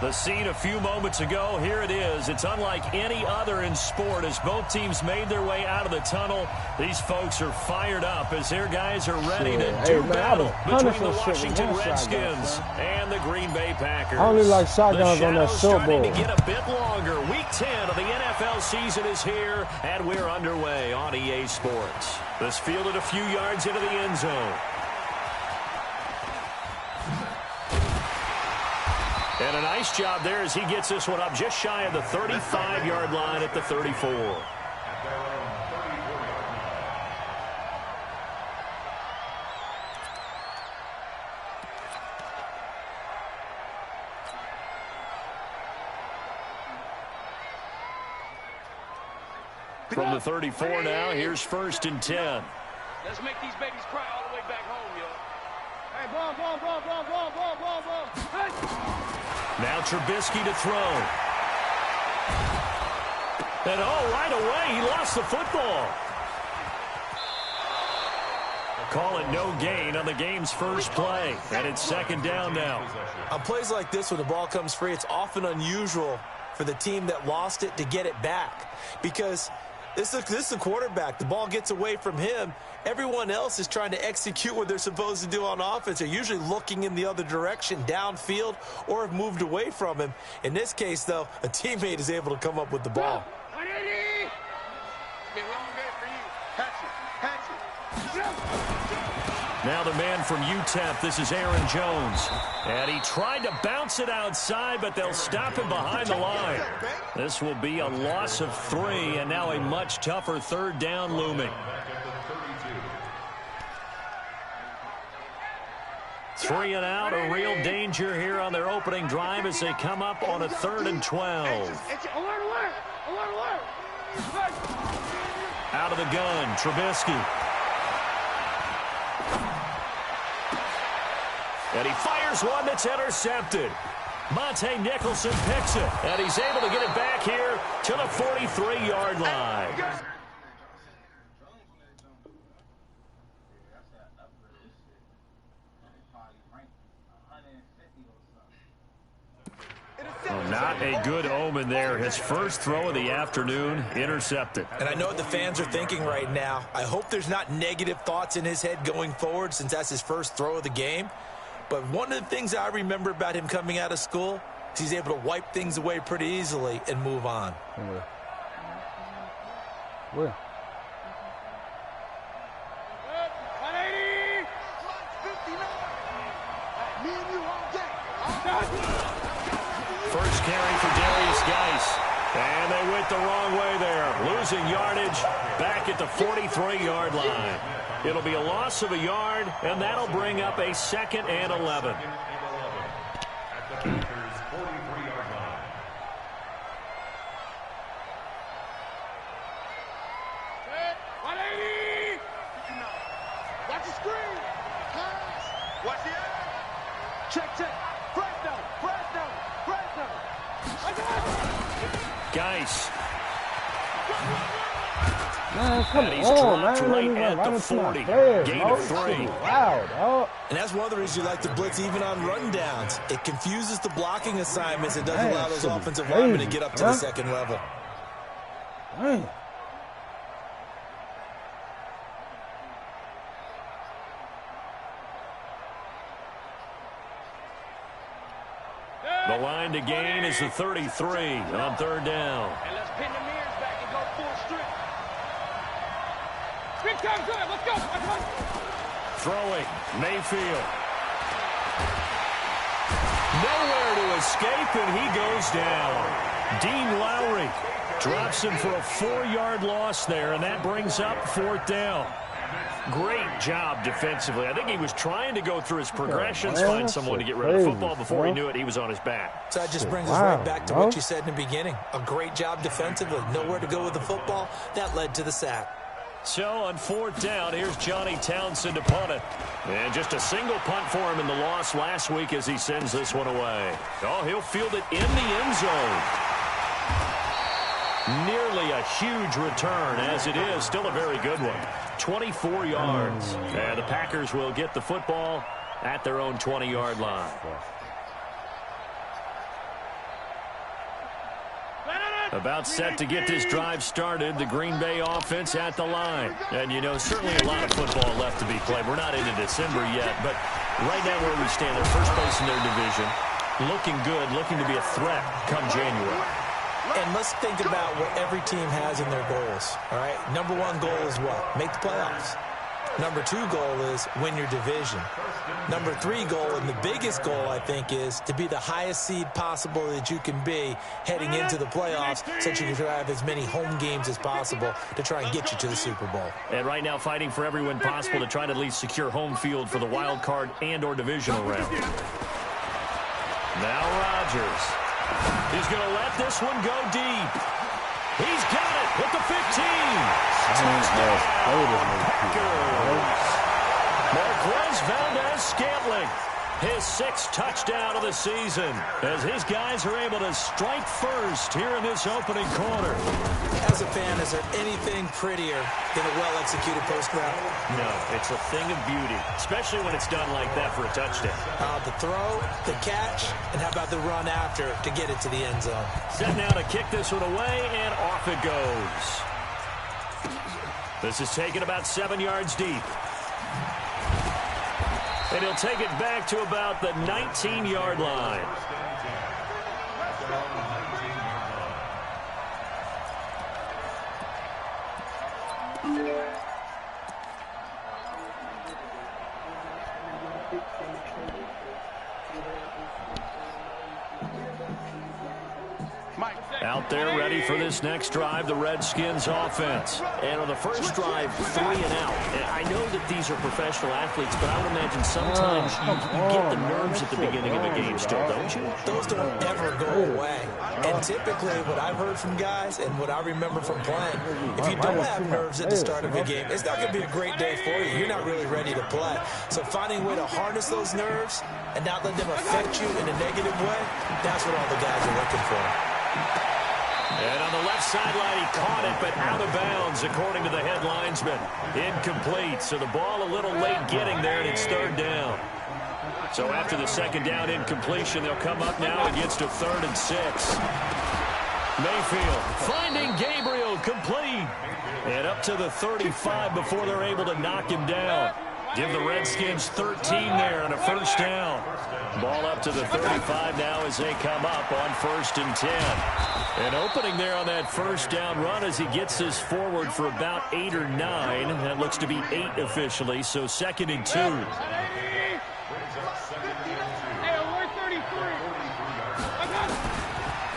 The scene a few moments ago, here it is. It's unlike any other in sport as both teams made their way out of the tunnel. These folks are fired up as their guys are ready to do battle between the Washington Redskins and the Green Bay Packers. I only like shotguns on that short ball. ball. To get a bit longer. Week 10 of the NFL season is here, and we're underway on EA Sports. This fielded a few yards into the end zone. And a nice job there as he gets this one up just shy of the 35-yard line at the 34. From the 34 now, here's 1st and 10. Let's make these babies cry all the way back home, yo. Hey, ball. Hey. Now Trubisky to throw. And right away, he lost the football. Call it no gain on the game's first play. And it's 2nd down now. On plays like this, when the ball comes free, it's often unusual for the team that lost it to get it back. Because this is a quarterback. The ball gets away from him. Everyone else is trying to execute what they're supposed to do on offense. They're usually looking in the other direction, downfield, or have moved away from him. In this case, though, a teammate is able to come up with the ball. Now the man from UTEP, this is Aaron Jones. And he tried to bounce it outside, but they'll stop him behind the line. This will be a loss of 3, and now a much tougher 3rd down looming. 3 and out, a real danger here on their opening drive as they come up on a 3rd and 12. Out of the gun, Trubisky. And he fires one that's intercepted. Monte Nicholson picks it. And he's able to get it back here to the 43-yard line. Oh, not a good omen there. His first throw of the afternoon, intercepted. And I know what the fans are thinking right now. I hope there's not negative thoughts in his head going forward since that's his first throw of the game. But one of the things I remember about him coming out of school is he's able to wipe things away pretty easily and move on. Where? First carry for Darius Geis. And they went the wrong way there. Losing yardage back at the 43-yard line. It'll be a loss of a yard, and that'll bring up a 2nd and 11. Watch the screen. Watch the edge. Check. Geis. Man, come and he's on, dropped man. right at the 40. Gain of 3. Wow, dog. And that's one of the reasons you like to blitz even on rundowns. It confuses the blocking assignments. It doesn't allow those offensive linemen to get up to the 2nd level. Man. The line to gain is the 33 on 3rd down. And let's pin the mirrors back and go full strip. Big time good. Let's go. Throwing, Mayfield. Nowhere to escape, and he goes down. Dean Lowry drops him for a 4-yard loss there, and that brings up 4th down. Great job defensively. I think he was trying to go through his progressions, find someone to get rid of the football. Before he knew it, he was on his back. So that just brings us right back to what you said in the beginning. A great job defensively. Nowhere to go with the football. That led to the sack. So on 4th down, here's Johnny Townsend to punt it. And just a single punt for him in the loss last week as he sends this one away. Oh, he'll field it in the end zone. Nearly a huge return, as it is. Still a very good one. 24 yards. And the Packers will get the football at their own 20-yard line. About set to get this drive started, the Green Bay offense at the line. And, you know, certainly a lot of football left to be played. We're not into December yet, but right now where we stand, they're first place in their division. Looking good, looking to be a threat come January. And let's think about what every team has in their goals, all right? Number one goal is what? Make the playoffs. Number two goal is win your division. Number three goal, and the biggest goal, I think, is to be the highest seed possible that you can be heading into the playoffs so that you can have as many home games as possible to try and get you to the Super Bowl. And right now fighting for every win possible to try to at least secure home field for the wild card and or divisional round. Now Rodgers. He's going to let this one go deep. He's got it with the 15. Marquez Valdez-Scantling, his 6th touchdown of the season, as his guys are able to strike first here in this opening quarter. As a fan, is there anything prettier than a well-executed post route? No, it's a thing of beauty, especially when it's done like that for a touchdown. The throw, the catch, and how about the run after to get it to the end zone? Set now to kick this one away, and off it goes. This is taken about 7 yards deep. And he'll take it back to about the 19-yard line. Out there ready for this next drive, the Redskins offense. And on the first drive, 3 and out. And I know that these are professional athletes, but I would imagine sometimes you get the nerves at the beginning of a game still, don't you? Those don't ever go away. And typically what I've heard from guys and what I remember from playing, if you don't have nerves at the start of a game, it's not going to be a great day for you. You're not really ready to play. So finding a way to harness those nerves and not let them affect you in a negative way, that's what all the guys are looking for. And on the left sideline, he caught it, but out of bounds, according to the head linesman. Incomplete, so the ball a little late getting there, and it's 3rd down. So after the 2nd down incompletion, they'll come up now against a 3rd and 6. Mayfield finding Gabriel complete. And up to the 35 before they're able to knock him down. Give the Redskins 13 there on a 1st down. Ball up to the 35 now as they come up on 1st and 10. And opening there on that 1st down run as he gets this forward for about 8 or 9. That looks to be 8 officially, so 2nd and 2.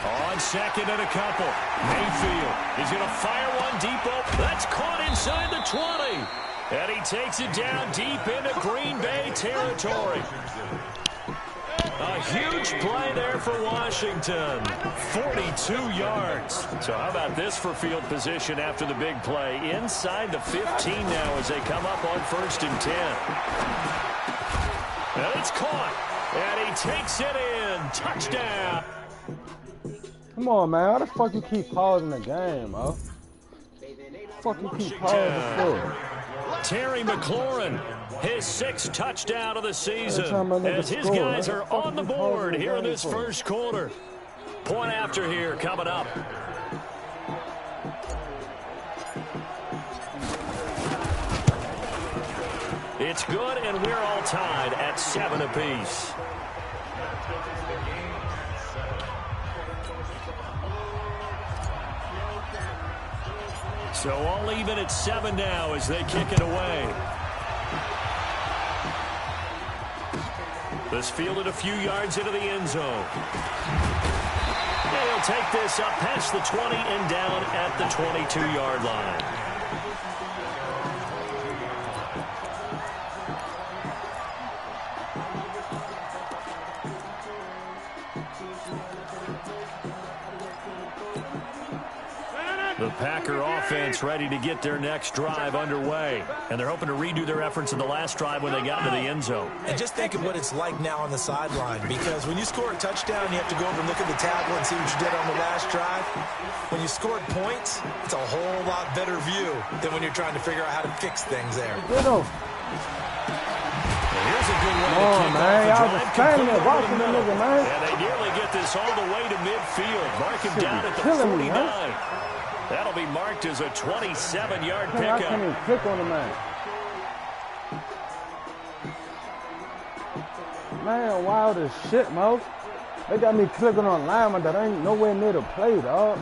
On 2nd and a couple. Mayfield is going to fire one deep open. That's caught inside the 20. And he takes it down deep into Green Bay territory. A huge play there for Washington. 42 yards. So how about this for field position after the big play? Inside the 15 now as they come up on 1st and 10. And it's caught. And he takes it in. Touchdown. Come on, man. How the fuck you keep pausing the game, bro? Fuck you keep pausing for? Terry McLaurin, his 6th touchdown of the season, as his guys are on the board here in this 1st quarter. Point after here coming up. It's good, and we're all tied at 7 apiece. So all even at 7 now as they kick it away. This fielded a few yards into the end zone. And he'll take this up past the 20 and down at the 22-yard line. The Packer offense ready to get their next drive underway. And they're hoping to redo their efforts in the last drive when they got into the end zone. And just think of what it's like now on the sideline, because when you score a touchdown, you have to go over and look at the table and see what you did on the last drive. When you scored points, it's a whole lot better view than when you're trying to figure out how to fix things there. And here's a good way Come to on, kick man. off a Y'all drive. just standing there Complete over watching the the middle. nigga, man. And they nearly get this all the way to midfield. Mark him Shit down be at the killing 49. me, man. That'll be marked as a 27-yard I can't pickup. even click on the man. Man, wild as shit, Mo. They got me clicking on lineman that ain't nowhere near the play, dog.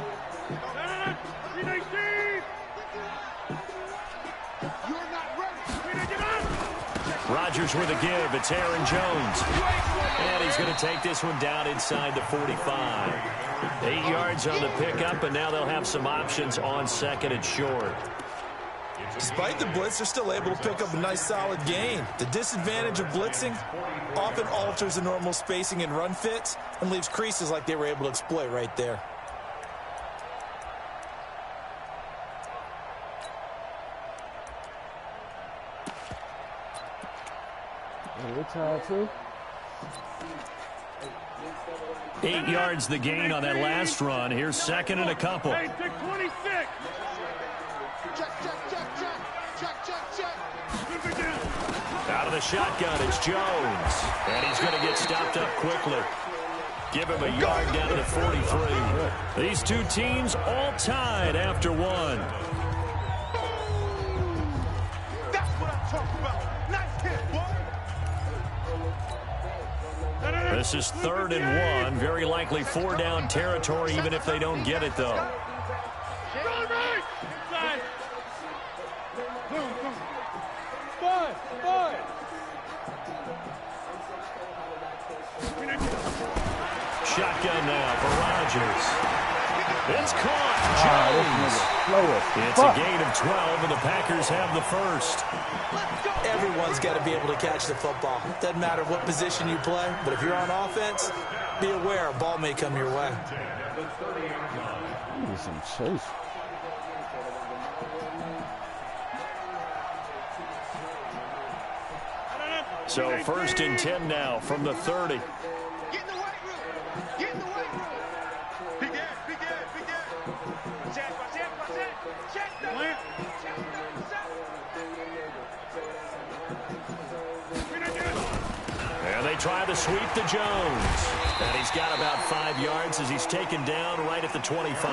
Rodgers with a give. It's Aaron Jones. And he's going to take this one down inside the 45. 8 yards on the pickup, and now they'll have some options on second and short. Despite the blitz, they're still able to pick up a nice solid gain. The disadvantage of blitzing often alters the normal spacing and run fits and leaves creases like they were able to exploit right there. We're tied too. 8 yards the gain on that last run. Here's second and a couple. Hey, take 26. Check. Out of the shotgun, it's Jones. And he's going to get stopped up quickly. Give him a yard down to the 43. These two teams all tied after one. That's what I'm talking about. Nice hit, boy. This is 3rd and 1. Very likely 4-down territory, even if they don't get it, though. Shotgun now for Rodgers. It's caught. Jones. It's a gain of 12, and the Packers have the first. Everyone's got to be able to catch the football. Doesn't matter what position you play, but if you're on offense, be aware a ball may come your way. Need some chase. So 1st and 10 now from the 30. Get in the weight room. Get in the weight room. Big ass. Check the lamp. And they try to sweep to Jones. And he's got about 5 yards as he's taken down right at the 25.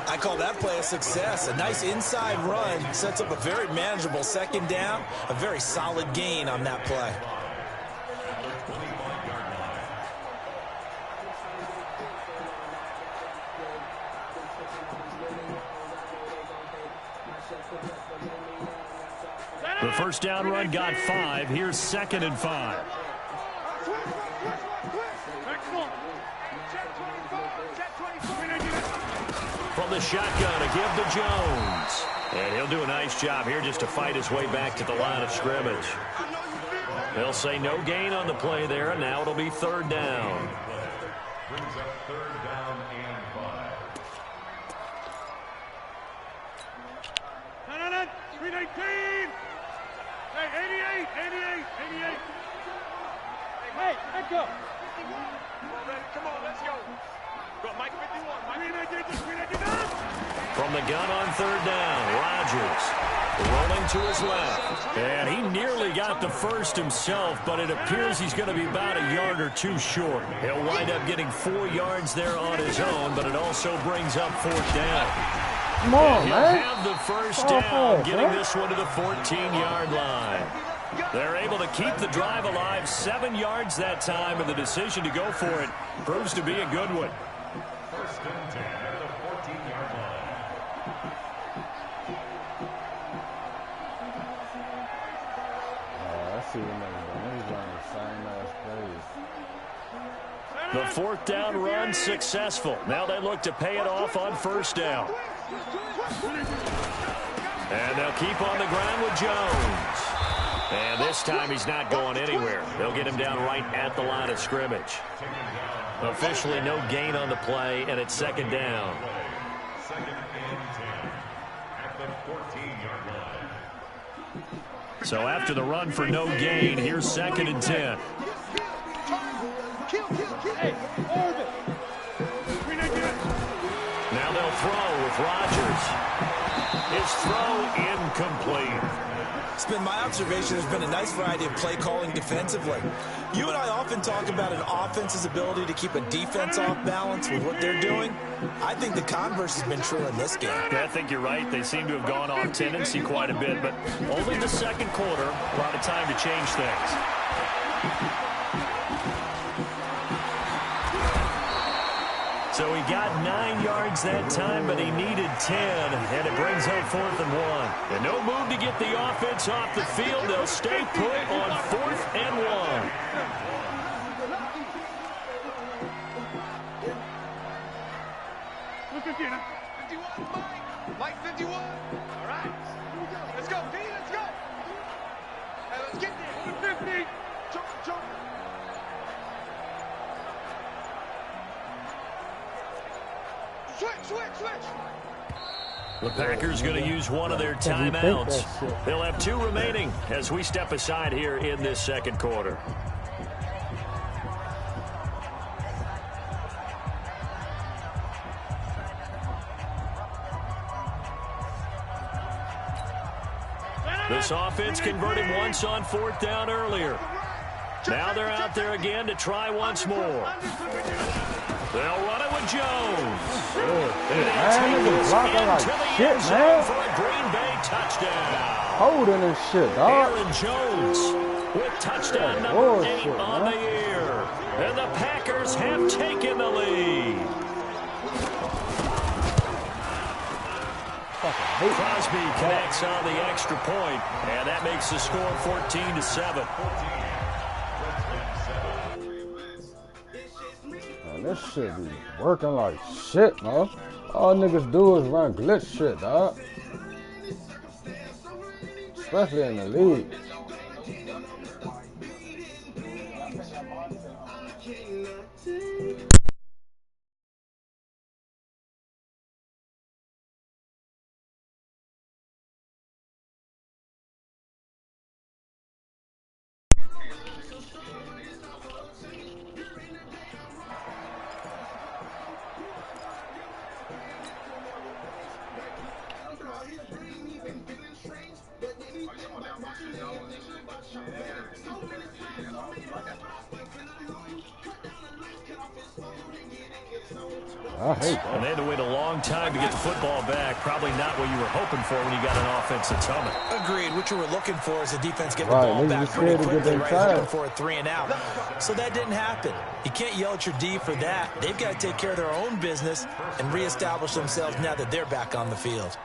I call that play a success. A nice inside run sets up a very manageable 2nd down. A very solid gain on that play. The 1st down run got 5. Here's 2nd and 5. From the shotgun, a give to Jones. And he'll do a nice job here just to fight his way back to the line of scrimmage. They'll say no gain on the play there, and now it'll be 3rd down. Brings up 3rd down and 5. 319. Hey, 88. Hey, let go. Come on, let's go. Go, Mike 51. From the gun on 3rd down, Rodgers rolling to his left. And he nearly got the first himself, but it appears he's going to be about a yard or 2 short. He'll wind up getting 4 yards there on his own, but it also brings up 4th down. Come on, He'll man. have the first down, getting this one to the 14-yard line. They're able to keep the drive alive, 7 yards that time, and the decision to go for it proves to be a good one. 1st and 10 at the 14-yard line. I see what niggas doing. He's running the same ass plays. The 4th down run successful. Now they look to pay it off on 1st down. And they'll keep on the ground with Jones. And this time he's not going anywhere. They'll get him down right at the line of scrimmage. Officially no gain on the play, and it's 2nd down. 2nd and 10 at the 14-yard line. So after the run for no gain, here's 2nd and 10. Now they'll throw with Rodgers. His throw incomplete. It's been my observation there's been a nice variety of play calling defensively. You and I often talk about an offense's ability to keep a defense off balance with what they're doing. I think the converse has been true in this game. Yeah, I think you're right. They seem to have gone off tendency quite a bit, but only the second quarter. A lot of time to change things. So he got 9 yards that time, but he needed 10, and it brings up 4th and 1. And no move to get the offense off the field. They'll stay put on 4th and 1. Mike 51. All right. Let's go, D. Let's go. Hey, let's get there. 50. Jump. Switch. The Packers going to use one of their timeouts. They'll have 2 remaining as we step aside here in this second quarter. This offense converted once on 4th down earlier. Now they're out there again to try once more. They'll run it with Jones. Man, niggas blocking like shit, man. For a Green Bay touchdown. Holding this shit, dog. Aaron Jones with touchdown number 8 on the year. And the Packers have taken the lead. Crosby connects on the extra point, and that makes the score 14-7. Man, this shit be working like shit, man. All niggas do is run glitch shit, dog. Especially in the league. I hate that. And they had to wait a long time to get the football back. Probably not what you were hoping for when you got an offense that's humming. Agreed. What you were looking for is the defense getting Right, the ball niggas back just pretty scared to get quickly, them right? tired. Looking for a 3 and out. So that didn't happen. You can't yell at your D for that. They've got to take care of their own business and reestablish themselves now that they're back on the field.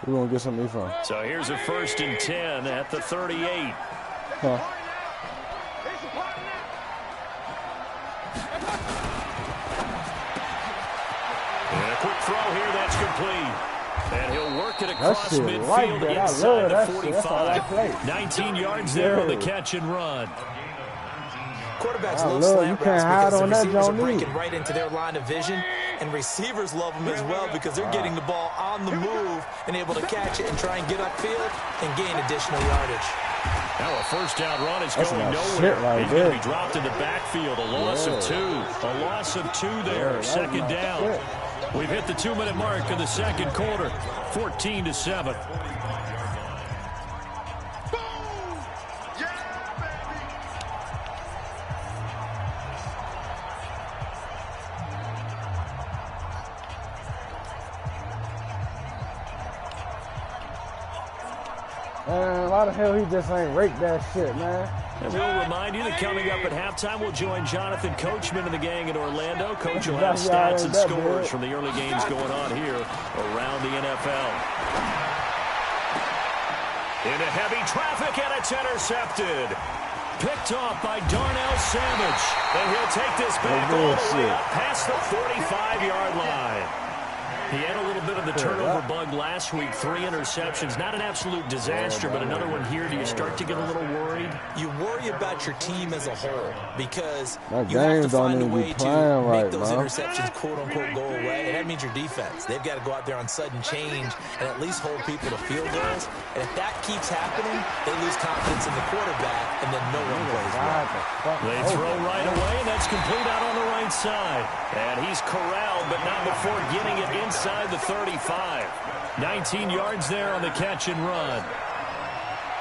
We're going to get some from. So here's a 1st and 10 at the 38. Huh. And a quick throw here, that's complete. And he'll work it across shit midfield like that. I inside love the that shit. That's how I 45. play. 19 yards there on the catch and run. Quarterbacks I love love slant you routes can't hide because the on that, receivers are Johnny. breaking right into their line of vision, and receivers love them as well because they're getting the ball on the move and able to catch it and try and get upfield and gain additional yardage. Now a 1st down run is That's going my nowhere. shit right He's going to there. be dropped in the backfield. A loss of 2. A loss of 2 there. that's 2nd my down. shit. We've hit the 2-minute mark of the second quarter. 14-7. Man, why the hell he just ain't rake that shit, man? And we'll remind you that coming up at halftime, we'll join Jonathan Coachman and the gang in Orlando. Coach will have stats and scores from the early games going on here around the NFL. Into heavy traffic, and it's intercepted. Picked off by Darnell Savage. And he'll take this back all the way up past the 45-yard line. He had a little bit of the turnover bug last week, 3 interceptions. Not an absolute disaster, but another one here. Do you start to get a little worried? You worry about your team as a whole because that you have to don't find a even way be to playing make right, those bro. interceptions, quote-unquote, go away. And that means your defense. They've got to go out there on sudden change and at least hold people to field goals. And if that keeps happening, they lose confidence in the quarterback, and then no one plays well. They throw right away, and that's complete out on the right side. And he's corralled, but not before getting it inside the 35. 19 yards there on the catch and run.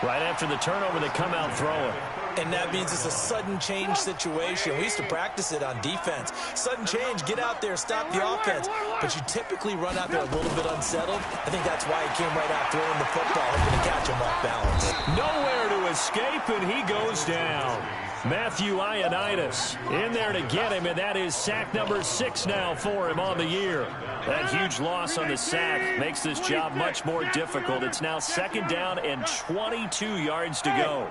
Right after the turnover, they come out throwing. And that means it's a sudden change situation. We used to practice it on defense. Sudden change, get out there, stop the offense. But you typically run out there a little bit unsettled. I think that's why he came right out throwing the football, hoping to catch him off balance. Nowhere to escape, and he goes down. Matthew Ioannidis in there to get him, and that is sack number 6 now for him on the year. That huge loss on the sack makes this job much more difficult. It's now 2nd down and 22 yards to go.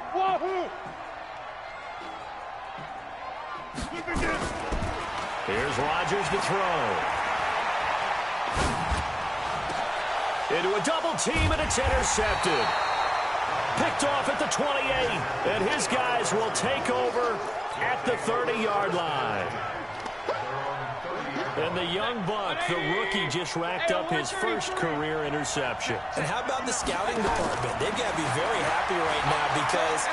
Here's Rodgers to throw. Into a double team, and it's intercepted. Picked off at the 28, and his guys will take over at the 30-yard line. And the young buck, the rookie, just racked up his first career interception. And how about the scouting department? They've got to be very happy right now because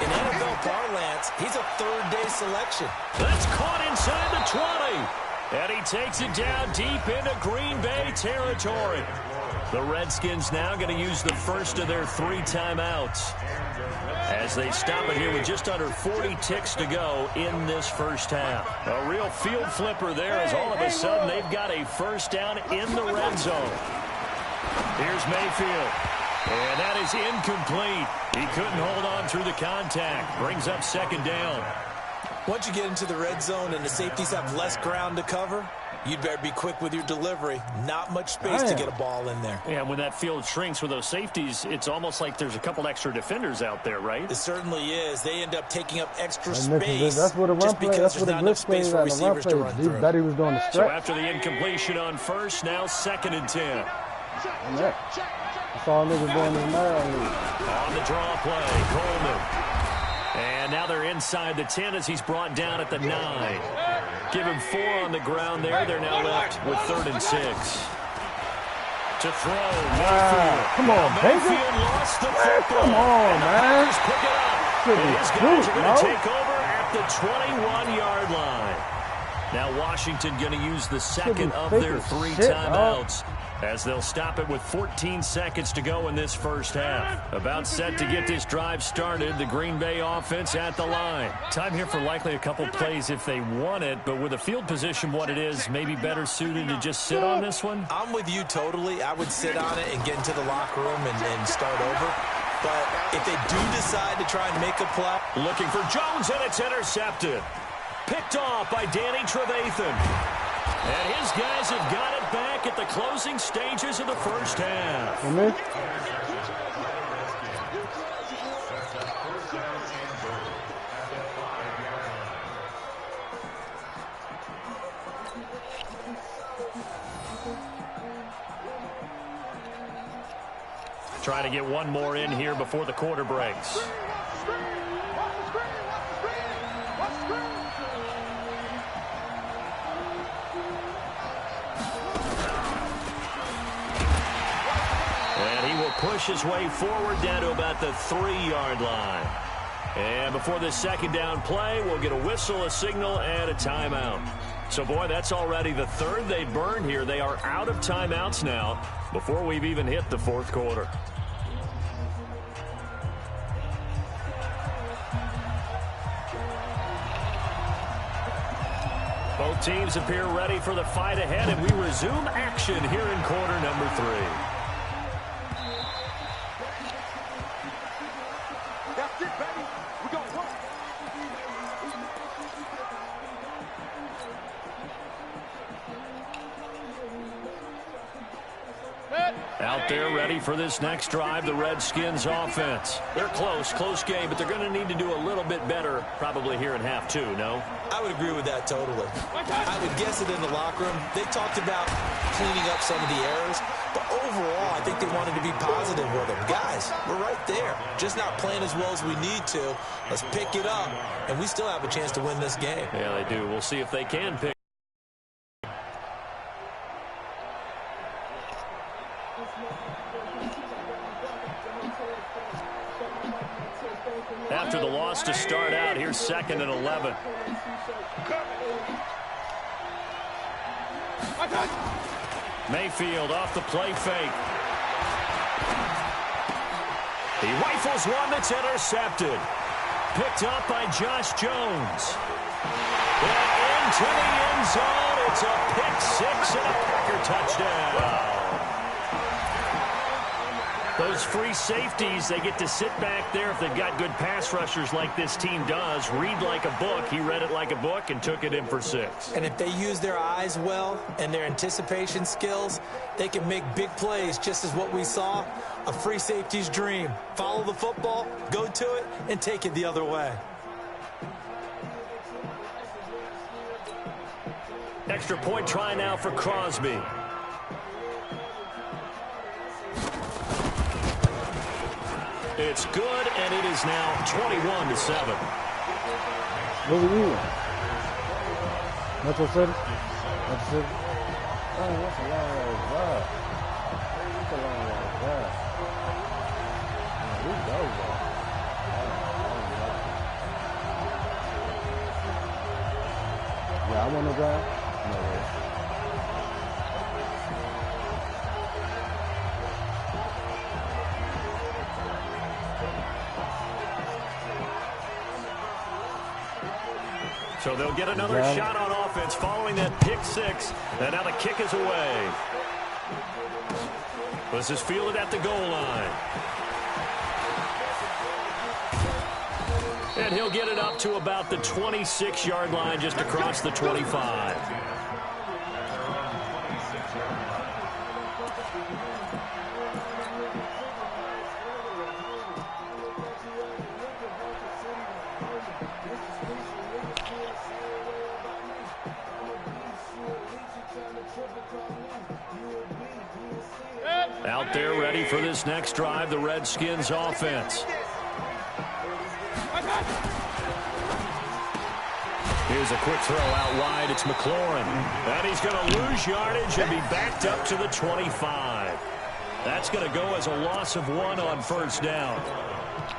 in NFL parlance, he's a third-day selection. That's caught inside the 20. And he takes it down deep into Green Bay territory. The Redskins now going to use the first of their 3 timeouts as they stop it here with just under 40 ticks to go in this first half. A real field flipper there as all of a sudden they've got a first down in the red zone. Here's Mayfield. And that is incomplete. He couldn't hold on through the contact. Brings up 2nd down. Once you get into the red zone and the safeties have less ground to cover, you'd better be quick with your delivery. Not much space to get a ball in there. Yeah, when that field shrinks with those safeties, it's almost like there's a couple extra defenders out there, right? It certainly is. They end up taking up extra space. That's what the run just play. because That's what there's the not enough blitz play space is for at the run receivers to play. run He through. bet he was doing the So stretch. after the incompletion on first, now 2nd and 10. I saw niggas doing this now. On the draw play, Coleman. And now they're inside the 10 as he's brought down at the 9. Give him 4 on the ground there. They're now left with 3rd and 6. To throw, Mayfield. Come on, Mayfield lost the football. Come on, and the man. Packers pick it up. And his guys are going to take over at the 21-yard line. Now Washington going to use the 2nd of their 3 timeouts as they'll stop it with 14 seconds to go in this first half. About set to get this drive started, the Green Bay offense at the line. Time here for likely a couple plays if they want it, but with the field position what it is, maybe better suited to just sit on this one? I'm with you totally. I would sit on it and get into the locker room and start over. But if they do decide to try and make a play. Looking for Jones, and it's intercepted. Picked off by Danny Trevathan. And his guys have got it back at the closing stages of the first half. Trying to get one more in here before the quarter breaks. Push his way forward down to about the 3-yard line. And before this 2nd down play, we'll get a whistle, a signal, and a timeout. So, boy, that's already the 3rd they burned here. They are out of timeouts now before we've even hit the 4th quarter. Both teams appear ready for the fight ahead, and we resume action here in quarter number 3. Out Out there ready for this next drive, the Redskins offense. They're close game, but they're going to need to do a little bit better probably here in half two, no? I would agree with that totally. I would guess it in the locker room. They talked about cleaning up some of the errors, but overall, I think they wanted to be positive with them. Guys, we're right there. Just not playing as well as we need to. Let's pick it up, and we still have a chance to win this game. Yeah, they do. We'll see if they can pick. After the loss to start out, here's 2nd and 11. Mayfield off the play fake. He rifles one that's intercepted. Picked up by Josh Jones. And into the end zone. It's a pick six and a Packer touchdown. Those free safeties, they get to sit back there if they've got good pass rushers like this team does. Read like a book. He read it like a book and took it in for 6. And if they use their eyes well and their anticipation skills, they can make big plays, just as what we saw. A free safety's dream. Follow the football, go to it, and take it the other way. Extra point try now for Crosby. It's good, and it is now 21-7. What are you? Metro City? Metro City? Oh, that's a long way drive. That's a long way drive. Yeah, we go, bro. Yeah, I want to drive? No way. So they'll get another shot on offense following that pick six. And now the kick is away. This is fielded at the goal line. And he'll get it up to about the 26-yard line, just across the 25. Out there ready for this next drive, the Redskins offense. Here's a quick throw out wide. It's McLaurin. And he's going to lose yardage and be backed up to the 25. That's going to go as a loss of 1 on first down.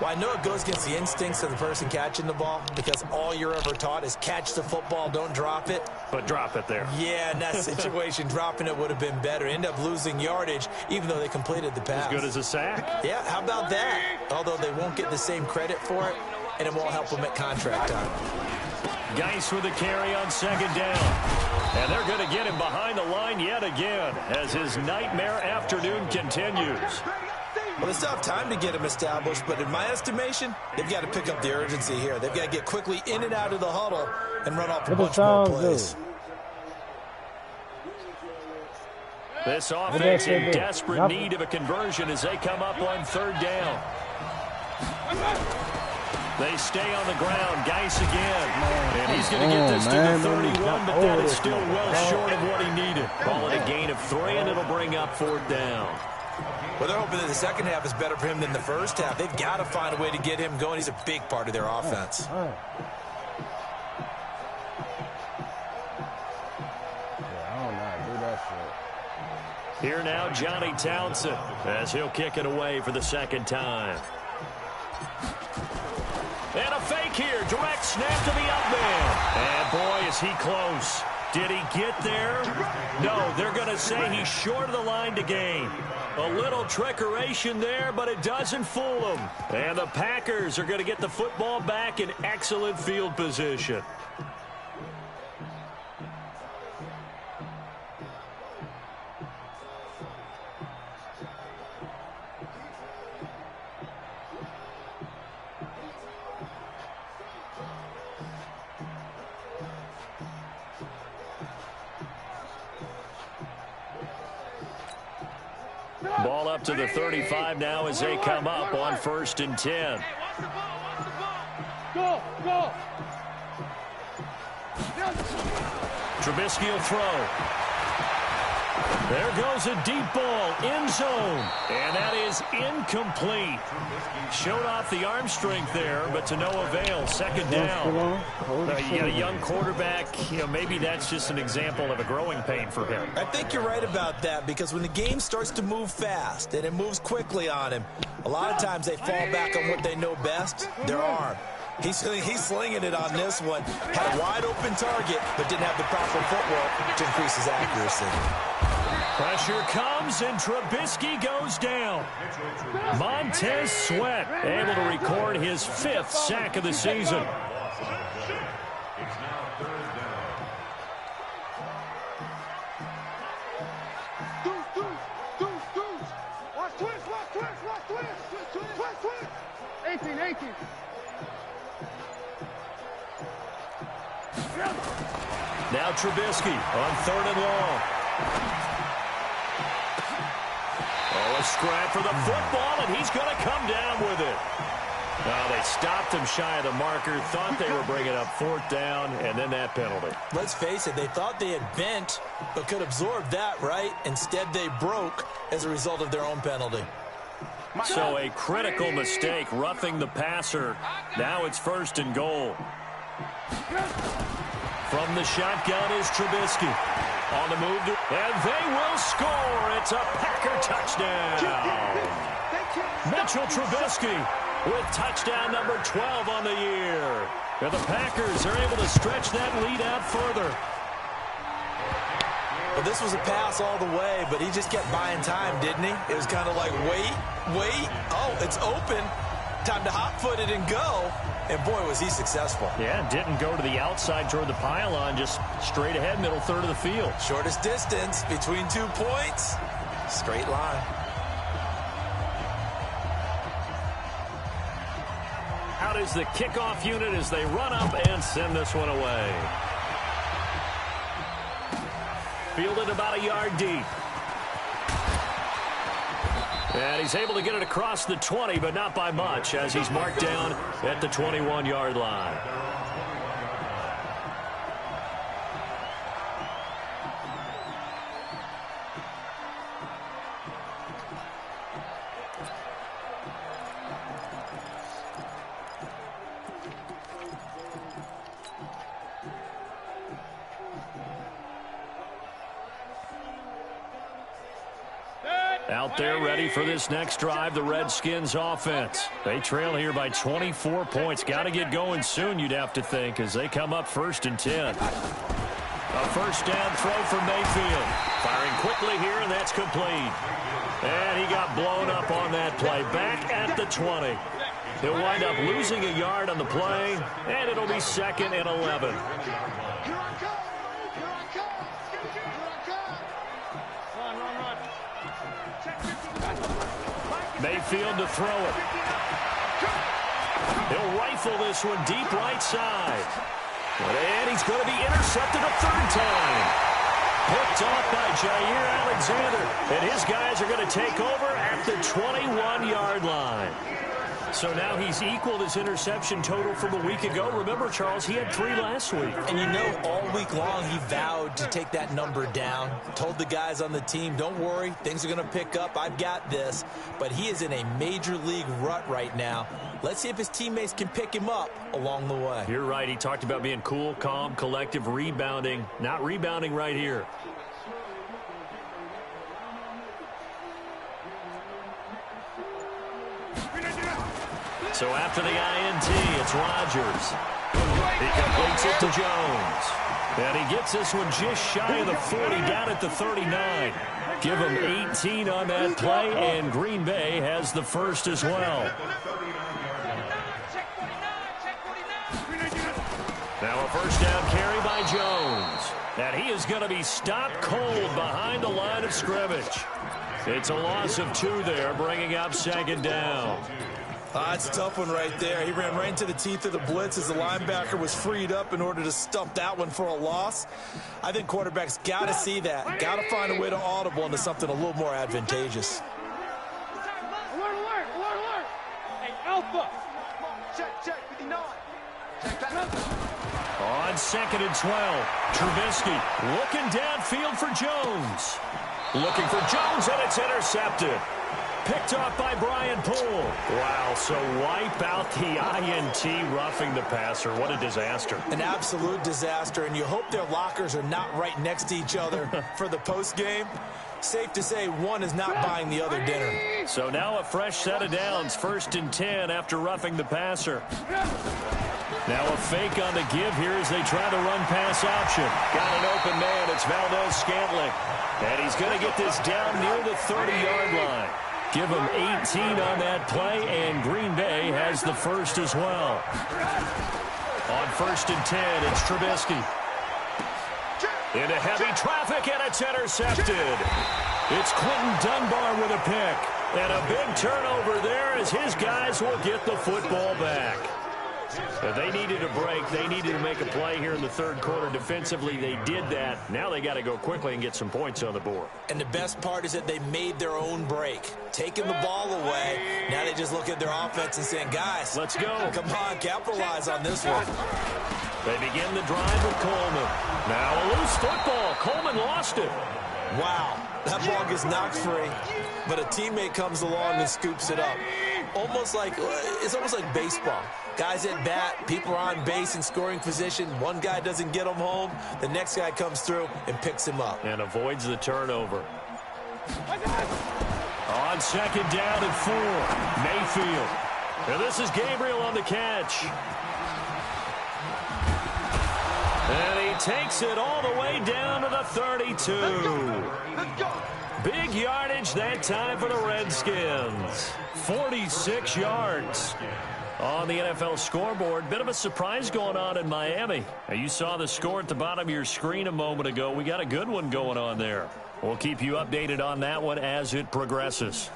Well, I know it goes against the instincts of the person catching the ball, because all you're ever taught is catch the football, don't drop it. But drop it there. Yeah, in that situation, dropping it would have been better. End up losing yardage, even though they completed the pass. As good as a sack. Yeah, how about that? Although they won't get the same credit for it, and it won't help them at contract time. Geis with a carry on second down. And they're going to get him behind the line yet again as his nightmare afternoon continues. Well, they still have time to get him established, but in my estimation, they've got to pick up the urgency here. They've got to get quickly in and out of the huddle and run off a bunch more plays. This offense in desperate need of a conversion as they come up on third down. They stay on the ground. Geis again. And he's going to get this to the 31, but that is still well short of what he needed. Call it a gain of 3, and it'll bring up fourth down. Well, they're hoping that the second half is better for him than the first half. They've got to find a way to get him going. He's a big part of their offense. Yeah, I don't know how to do that shit. Here now, Johnny Townsend, as he'll kick it away for the second time. And a fake here. Direct snap to the up man. And boy, is he close. Did he get there? No, they're going to say he's short of the line to gain. A little trickeration there, but it doesn't fool them. And the Packers are going to get the football back in excellent field position. Ball up to the 35 now as they come up on 1st and 10. Go, go. Trubisky will throw. There goes a deep ball, end zone, and that is incomplete. Showed off the arm strength there, but to no avail. 2nd down. You got a young quarterback. Maybe that's just an example of a growing pain for him. I think you're right about that, because when the game starts to move fast and it moves quickly on him, a lot of times they fall back on what they know best, their arm. He's slinging it on this one. Had a wide open target, but didn't have the proper footwork to increase his accuracy. Pressure comes, and Trubisky goes down. Montez Sweat able to record his 5th sack of the season. It's now 3rd down. Deuce. Watch twist. 18. Now Trubisky on 3rd and long. A scrap for the football, and he's going to come down with it. They stopped him shy of the marker, thought they were bringing up 4th down, and then that penalty. Let's face it, they thought they had bent, but could absorb that, right? Instead, they broke as a result of their own penalty. So a critical mistake, roughing the passer. Now it's 1st and goal. From the shotgun is Trubisky. On the move, and they will score. It's a Packer touchdown. Mitchell Trubisky with touchdown number 12 on the year. And the Packers are able to stretch that lead out further. Well, this was a pass all the way, but he just kept buying time, didn't he? It was kind of like, wait. Oh, it's open. Time to hot-foot it and go. And, boy, was he successful. Yeah, didn't go to the outside toward the pylon, just straight ahead, middle third of the field. Shortest distance between 2 points. Straight line. Out is the kickoff unit as they run up and send this one away. Fielded about a yard deep. And he's able to get it across the 20, but not by much, as he's marked down at the 21-yard line. Out there ready for this next drive, the Redskins offense. They trail here by 24 points. Got to get going soon, you'd have to think, as they come up 1st and 10. A 1st down throw for Mayfield. Firing quickly here, and that's complete. And he got blown up on that play. Back at the 20. He'll wind up losing a yard on the play, and it'll be 2nd and 11. Mayfield to throw it. He'll rifle this one deep right side. And he's going to be intercepted a 3rd time. Picked off by Jair Alexander. And his guys are going to take over at the 21-yard line. So now he's equaled his interception total from a week ago. Remember, Charles, he had 3 last week. And you know, all week long he vowed to take that number down. Told the guys on the team, don't worry, things are going to pick up. I've got this. But he is in a major league rut right now. Let's see if his teammates can pick him up along the way. You're right. He talked about being cool, calm, collective, rebounding. Not rebounding right here. So after the INT, it's Rodgers. He completes it to Jones. And he gets this one just shy of the 40, down at the 39. Give him 18 on that play, and Green Bay has the first as well. Now a 1st down carry by Jones. And he is going to be stopped cold behind the line of scrimmage. It's a loss of 2 there, bringing up 2nd down. It's a tough one right there. He ran right into the teeth of the blitz as the linebacker was freed up in order to stump that one for a loss. I think quarterbacks got to see that. Got to find a way to audible into something a little more advantageous. Alpha. Check, 59. Check back. On 2nd and 12, Trubisky looking downfield for Jones. Looking for Jones, and it's intercepted. Picked off by Brian Poole. Wow, so wipe out the INT, roughing the passer. What a disaster. An absolute disaster, and you hope their lockers are not right next to each other for the postgame. Safe to say one is not buying the other dinner. So now a fresh set of downs, 1st and 10 after roughing the passer. Now a fake on the give here as they try the run-pass option. Got an open man. It's Valdez-Scantling. And he's going to get this down near the 30-yard line. Give him 18 on that play, and Green Bay has the first as well. On 1st and 10, it's Trubisky. Into heavy traffic, and it's intercepted. It's Quentin Dunbar with a pick. And a big turnover there as his guys will get the football back. If they needed a break, they needed to make a play here in the 3rd quarter. Defensively, they did that. Now they got to go quickly and get some points on the board. And the best part is that they made their own break. Taking the ball away, now they just look at their offense and saying, guys, let's go. Come on, capitalize on this one. They begin the drive with Coleman. Now a loose football. Coleman lost it. Wow, that ball gets knocked free, but a teammate comes along and scoops it up. It's almost like baseball. Guys at bat, people are on base in scoring position. One guy doesn't get him home. The next guy comes through and picks him up. And avoids the turnover. On 2nd down and 4, Mayfield. And this is Gabriel on the catch. And he takes it all the way down to the 32. Big yardage that time for the Redskins. 46 yards on the NFL scoreboard. Bit of a surprise going on in Miami. Now, you saw the score at the bottom of your screen a moment ago. We got a good one going on there. We'll keep you updated on that one as it progresses.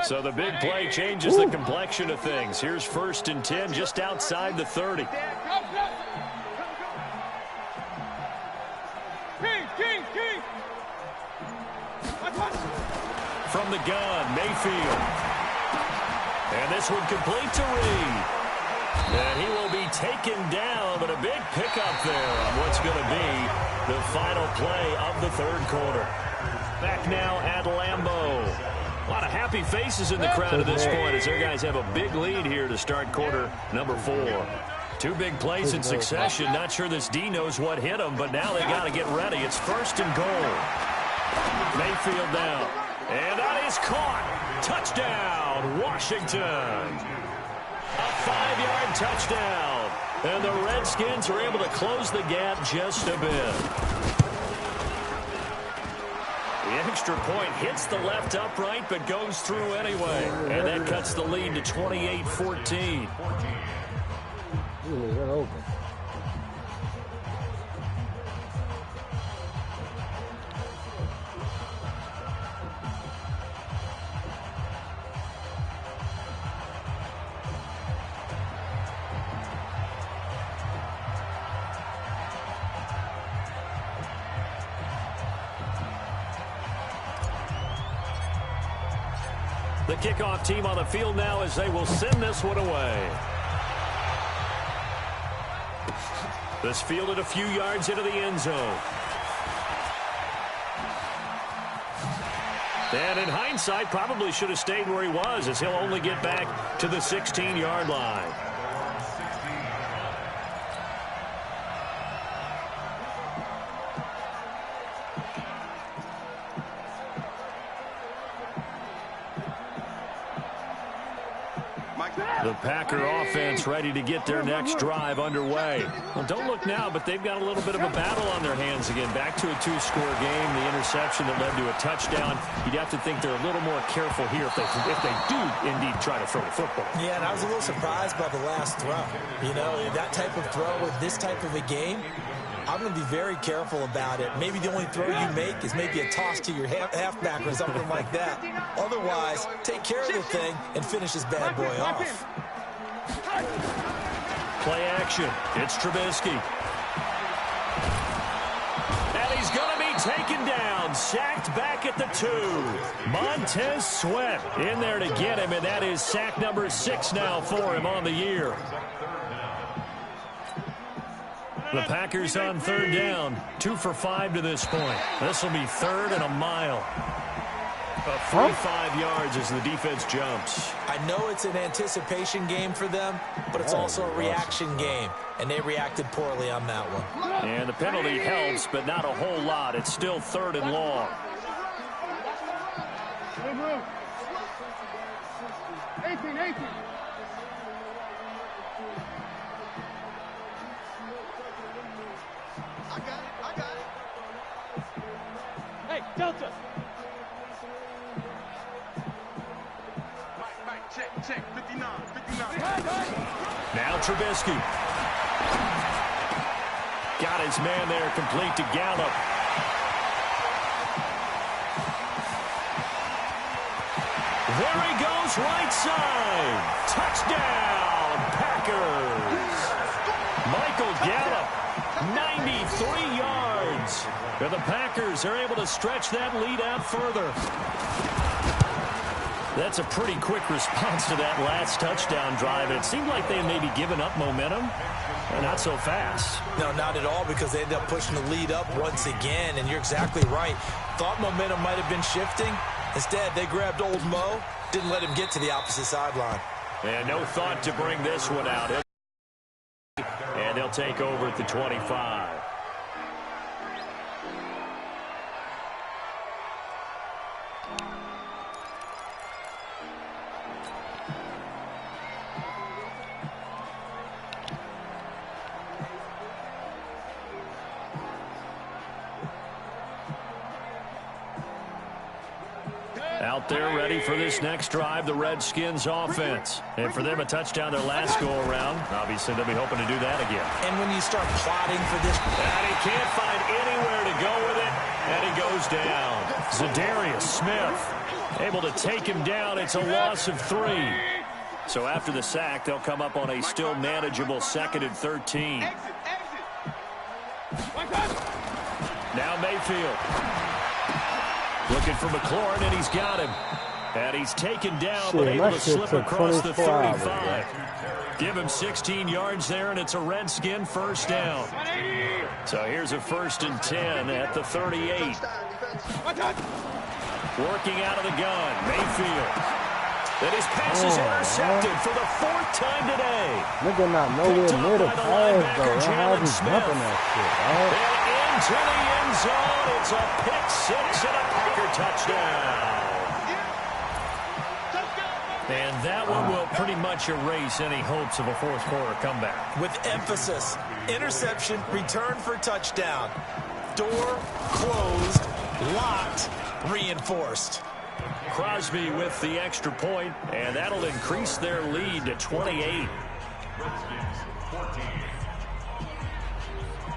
So the big play changes the complexion of things. Here's 1st and 10 just outside the 30. From the gun, Mayfield. And this one complete to Reed. And he will be taken down, but a big pickup there on what's going to be the final play of the 3rd quarter. Back now at Lambeau. A lot of happy faces in the crowd at this point as their guys have a big lead here to start quarter number 4. 2 big plays in succession. Not sure this D knows what hit them, but now they got to get ready. It's 1st and goal. Mayfield down. And that is caught. Touchdown, Washington. A 5-yard touchdown. And the Redskins are able to close the gap just a bit. The extra point hits the left upright, but goes through anyway. And that cuts the lead to 28-14. Really open. The kickoff team on the field now as they will send this one away. This fielded a few yards into the end zone. And in hindsight, probably should have stayed where he was, as he'll only get back to the 16-yard line. The Packer offense ready to get their next drive underway. Well, don't look now, but they've got a little bit of a battle on their hands again. Back to a 2-score game. The interception that led to a touchdown. You'd have to think they're a little more careful here if they do indeed try to throw the football. Yeah, and I was a little surprised by the last throw. You know, that type of throw with this type of a game, I'm going to be very careful about it. Maybe the only throw you make is maybe a toss to your halfback or something like that. Otherwise, take care of the thing and finish this bad boy off. Play action. It's Trubisky. And he's going to be taken down, sacked back at the 2. Montez Sweat in there to get him, and that is sack number 6 now for him on the year. The Packers on 3rd down, 2 for 5 to this point. This will be 3rd and a mile. 45 yards as the defense jumps. I know it's an anticipation game for them, but it's also a reaction game, and they reacted poorly on that one. And the penalty helps, but not a whole lot. It's still 3rd and long. 18. I got it. Hey, Delta. Mike, check. 59. Now Trubisky. Got his man there, complete to Gallup. There he goes, right side. Touchdown, Packers. Michael Gallup, 93 yards. And the Packers are able to stretch that lead out further. That's a pretty quick response to that last touchdown drive. It seemed like they may be giving up momentum. Not so fast. No, not at all, because they ended up pushing the lead up once again, and you're exactly right. Thought momentum might have been shifting. Instead, they grabbed old Mo, didn't let him get to the opposite sideline. And no thought to bring this one out. And they'll take over at the 25. Out there ready for this next drive, the Redskins offense. And for them, a touchdown their last go-around. Obviously, they'll be hoping to do that again. And when you start plotting for this... And he can't find anywhere to go with it, and he goes down. Zadarius Smith able to take him down. It's a loss of 3. So after the sack, they'll come up on a still manageable 2nd and 13. Now Mayfield. Looking for McLaurin, and he's got him. And he's taken down, but able to slip across the 35. Give him 16 yards there, and it's a Redskin first down. So here's a 1st and 10 at the 38. Working out of the gun, Mayfield. And his pass is intercepted for the 4th time today. Nigga not nowhere near the pass, though. How is he jumping that shit, into the end zone. It's a pick 6 and a Packer touchdown. And that one will pretty much erase any hopes of a 4th quarter comeback. With emphasis, interception, return for touchdown. Door closed, locked, reinforced. Crosby with the extra point, and that'll increase their lead to 28.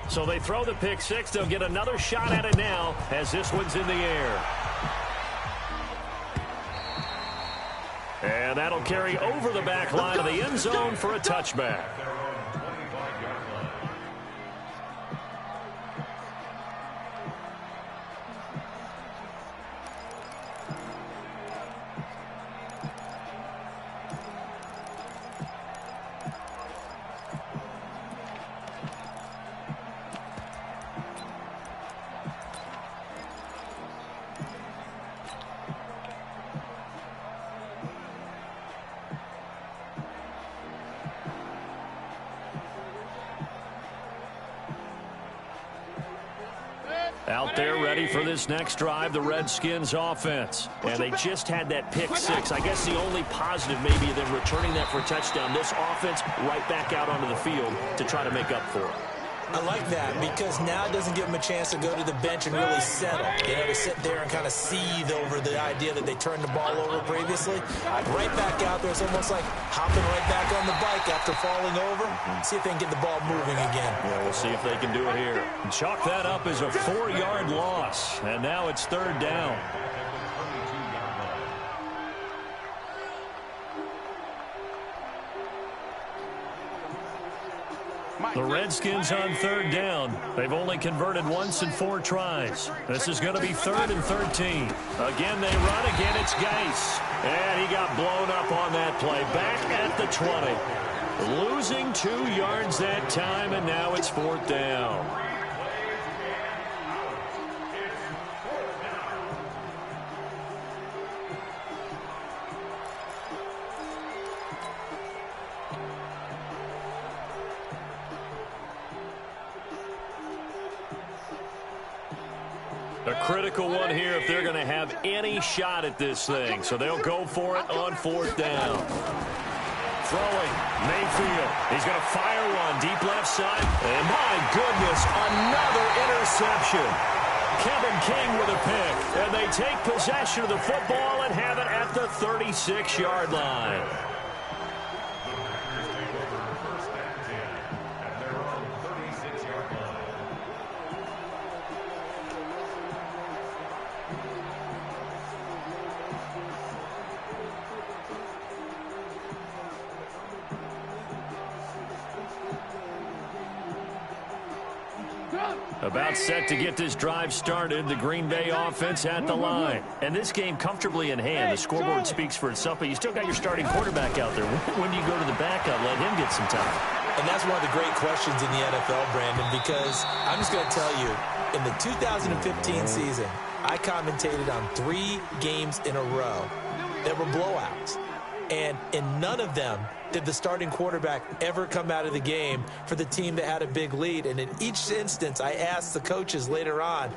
So they throw the pick 6. They'll get another shot at it now as this one's in the air. And that'll carry over the back line of the end zone for a touchback. Out there ready for this next drive, the Redskins offense. And they just had that pick 6. I guess the only positive maybe than returning that for a touchdown. This offense right back out onto the field to try to make up for it. I like that because now it doesn't give them a chance to go to the bench and really settle. You know, to sit there and kind of seethe over the idea that they turned the ball over previously. Right back out there. It's almost like hopping right back on the bike after falling over. See if they can get the ball moving again. Yeah, we'll see if they can do it here. And chalk that up as a 4-yard loss. And now it's 3rd down. The Redskins on third down. They've only converted once in 4 tries. This is going to be 3rd and 13. Again, they run. Again, it's Geis. And he got blown up on that play. Back at the 20. Losing 2 yards that time, and now it's 4th down. A critical one here if they're going to have any shot at this thing. So they'll go for it on 4th down. Throwing, Mayfield. He's going to fire one deep left side. And my goodness, another interception. Kevin King with a pick. And they take possession of the football and have it at the 36-yard line. About set to get this drive started. The Green Bay offense at the line. And this game comfortably in hand. The scoreboard speaks for itself, but you still got your starting quarterback out there. When do you go to the backup? Let him get some time. And that's one of the great questions in the NFL, Brandon, because I'm just going to tell you, in the 2015 season, I commentated on 3 games in a row that were blowouts. And in none of them did the starting quarterback ever come out of the game for the team that had a big lead. And in each instance, I asked the coaches later on,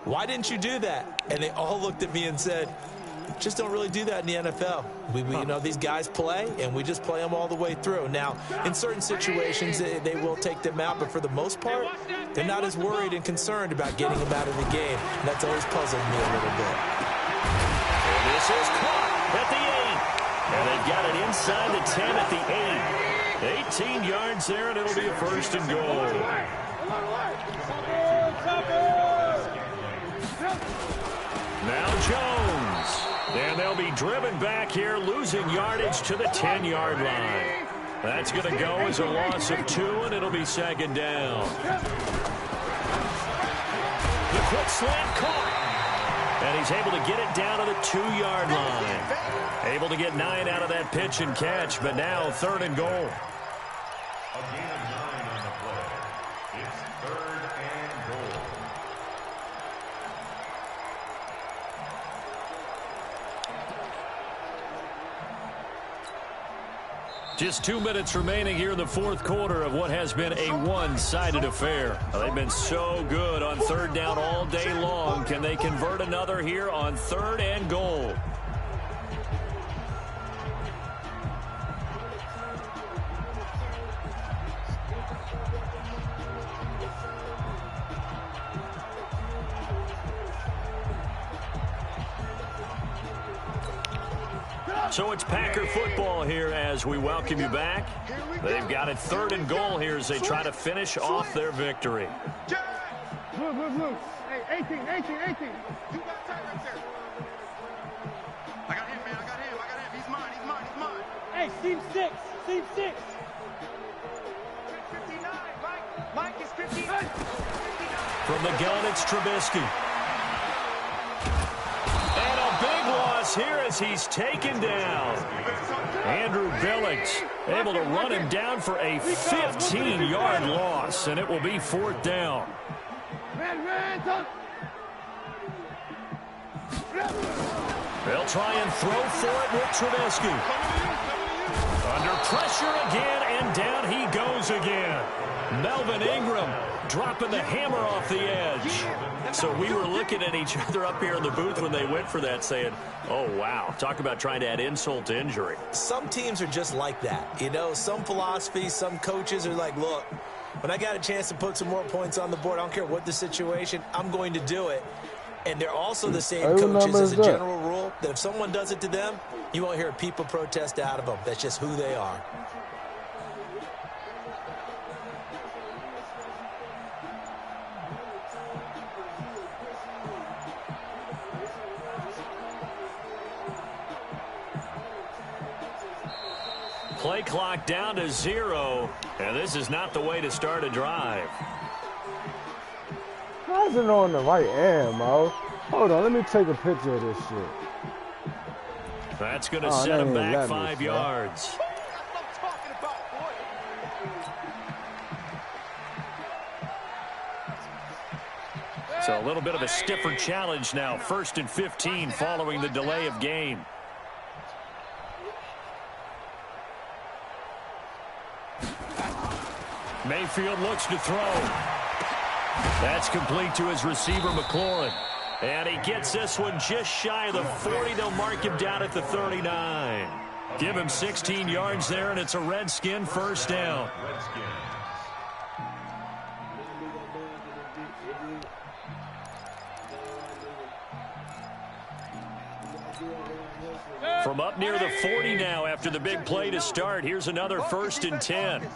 why didn't you do that? And they all looked at me and said, just don't really do that in the NFL. You know, these guys play, and we just play them all the way through. Now, in certain situations, they will take them out, but for the most part, they're not as worried and concerned about getting them out of the game. And that's always puzzled me a little bit. And this is caught at the 8. And they've got it inside the 10 at the 8. 18 yards there, and it'll be a 1st and goal. Now Jones. And they'll be driven back here, losing yardage to the 10-yard line. That's going to go as a loss of 2, and it'll be 2nd down. The quick slant caught. And he's able to get it down to the 2-yard line. Able to get 9 out of that pitch and catch, but now 3rd and goal. A gain of 9 on the play. It's 3rd and goal. Just 2 minutes remaining here in the 4th quarter of what has been a one-sided affair. They've been so good on 3rd down all day long. Can they convert another here on 3rd and goal? So it's Packer football here as we welcome you back. They've got it 3rd and goal here as they try to finish off their victory. Look. Hey, 18. You got tight right there. I got him, man. I got him. He's mine. Hey, team 6. 59, Mike is 59. From the gun, it's Trubisky. And a big loss here as he's taken down. Andrew Billings able to run him down for a 15-yard loss, and it will be 4th down. They'll try and throw for it with Trubisky. Under pressure again, and down he goes again. Melvin Ingram dropping the hammer off the edge. So we were looking at each other up here in the booth when they went for that saying, oh, wow, talk about trying to add insult to injury. Some teams are just like that. You know, some philosophies, some coaches are like, look, when I got a chance to put some more points on the board, I don't care what the situation, I'm going to do it. And they're also the same coaches as a general rule that if someone does it to them, you won't hear people protest out of them. That's just who they are. play clock down to 0, and this is not the way to start a drive. How's it on the right end, Mo? Hold on, let me take a picture of this shit. That's going to set him back 5 yards. That's what I'm talking about, boy. So a little bit of a stiffer challenge now. 1st and 15 following the delay of game. Mayfield looks to throw. That's complete to his receiver, McLaurin. And he gets this one just shy of the 40. They'll mark him down at the 39. Give him 16 yards there, and it's a Redskin first down. From up near the 40 now after the big play to start. Here's another 1st and 10.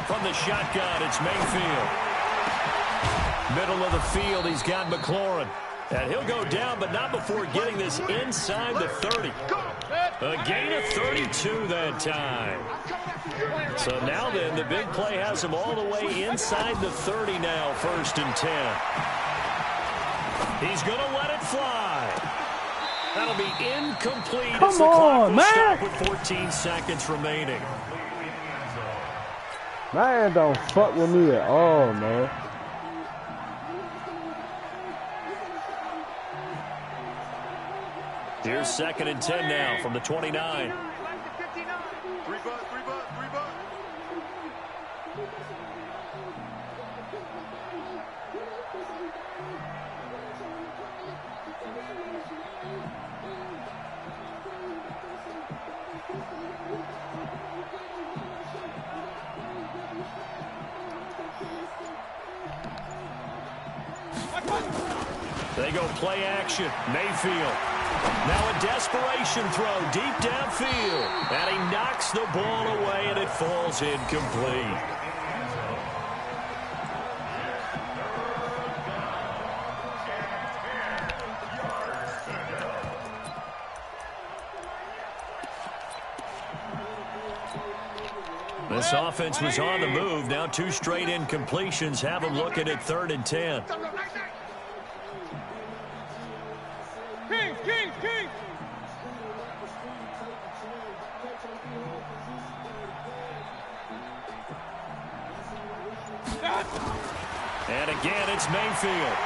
From the shotgun, it's Mayfield. Middle of the field, he's got McLaurin. And he'll go down, but not before getting this inside the 30. A gain of 32 that time. So now then, the big play has him all the way inside the 30 now, 1st and 10. He's going to let it fly. That'll be incomplete. Come on, man. Stop with 14 seconds remaining. Man, don't fuck with me at all, man. Here's 2nd and 10 now from the 29. 3 bucks. They go play action. Mayfield. Now a desperation throw deep downfield. And he knocks the ball away, and it falls incomplete. This offense was on the move. Now 2 straight incompletions have them looking at 3rd and 10. King! And again, it's Mayfield.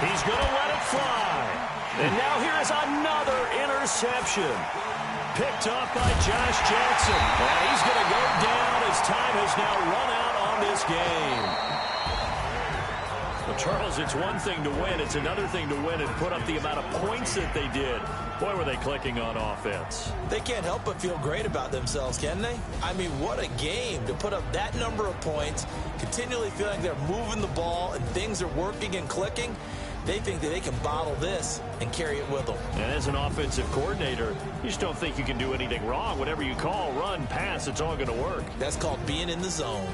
He's going to let it fly. And now here is another interception. Picked off by Josh Jackson. And he's going to go down as time has now run out on this game. Well, Charles, it's one thing to win. It's another thing to win and put up the amount of points that they did. Boy, were they clicking on offense. They can't help but feel great about themselves, can they? I mean, what a game to put up that number of points, continually feeling they're moving the ball and things are working and clicking. They think that they can bottle this and carry it with them. And as an offensive coordinator, you just don't think you can do anything wrong. Whatever you call, run, pass, it's all going to work. That's called being in the zone.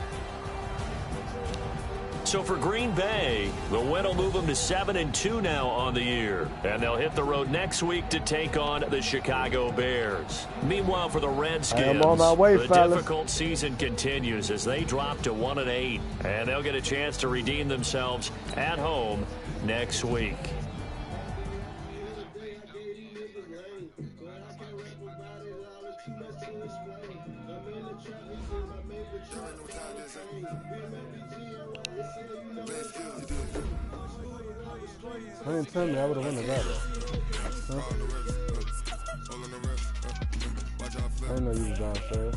So for Green Bay, the win will move them to 7-2 now on the year. And they'll hit the road next week to take on the Chicago Bears. Meanwhile, for the Redskins, I'm on my way, the fellas. difficult season continues as they drop to 1-8. And they'll get a chance to redeem themselves at home next week. I didn't tell me I would have won the battle. Huh? I didn't know you was downstairs.